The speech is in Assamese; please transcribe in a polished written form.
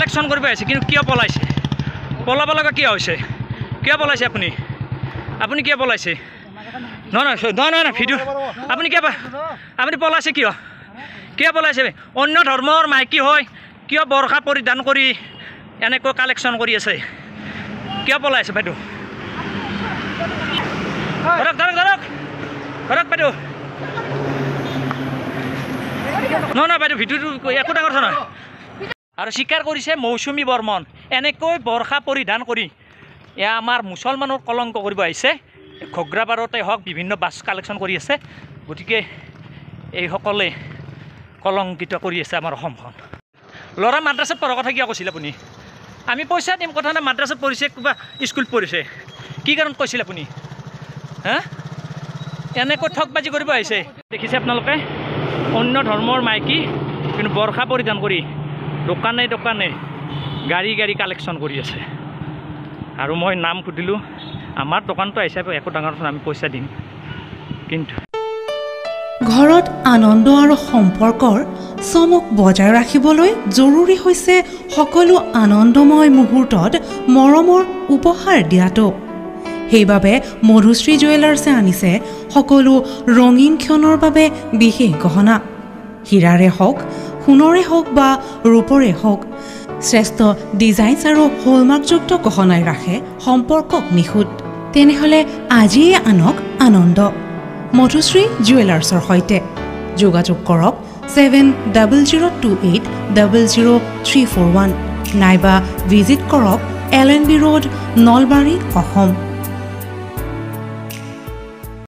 কালেকশ্যন কৰিব আহিছে কিন্তু কিয় পলাইছে পলাব লগা কিয় হৈছে কিয় পলাইছে আপুনি কিয় পলাইছে নহয় ভিডিঅ' আপুনি পলাইছে কিয় পলাইছে অন্য ধৰ্মৰ মাইকী হয় কিয় বৰষা পৰিধান কৰি এনেকৈ কালেকশ্যন কৰি আছে কিয় পলাইছে বাইদেউ ধৰক বাইদেউ নহয় বাইদেউ ভিডিঅ'টো একো ডাঙৰ কথা নহয় আৰু স্বীকাৰ কৰিছে মৌচুমী বৰ্মন এনেকৈ বৰষা পৰিধান কৰি এয়া আমাৰ মুছলমানৰ কলংক কৰিব আহিছে ঘগ্ৰাবাৰতে হওক বিভিন্ন বাছ কালেকশ্যন কৰি আছে গতিকে এইসকলে কলংকিত কৰি আছে আমাৰ অসমখন ল'ৰা মাদ্ৰাছাত পঢ়াৰ কথা কিয় কৈছিল আপুনি আমি পইচা দিম কথা নাই মাদ্ৰাছাত পঢ়িছে কিবা স্কুলত পঢ়িছে কি কাৰণত কৈছিল আপুনি হা এনেকৈ ঠগবাজি কৰিব আহিছে দেখিছে আপোনালোকে অন্য ধৰ্মৰ মাইকী কিন্তু বৰষা পৰিধান কৰি দোকানে গাড়ী কালেকশ্যন কৰি আছে আৰু মই নাম সুধিলোঁ আমাৰ দোকানটো আহিছে একো ডাঙৰ আমি পইচা দিম কিন্তু ঘৰত আনন্দ আৰু সম্পৰ্কৰ চমক বজাই ৰাখিবলৈ জৰুৰী হৈছে সকলো আনন্দময় মুহূৰ্তত মৰমৰ উপহাৰ দিয়াটো সেইবাবে মধুশ্ৰী জুৱেলাৰ্ছে আনিছে সকলো ৰঙীন ক্ষণৰ বাবে বিশেষ গহনা হীৰাৰে হওক সোণৰে হওক বা ৰূপৰে হওক শ্ৰেষ্ঠ ডিজাইনছ আৰু হলমাৰ্কযুক্ত গহনাই ৰাখে সম্পৰ্কক নিখুঁত তেনেহ'লে আজিয়ে আনক আনন্দ মধুশ্ৰী জুৱেলাৰ্ছৰ সৈতে যোগাযোগ কৰক 7028000341 নাইবা ভিজিট কৰক LNB ৰোড নলবাৰী অসম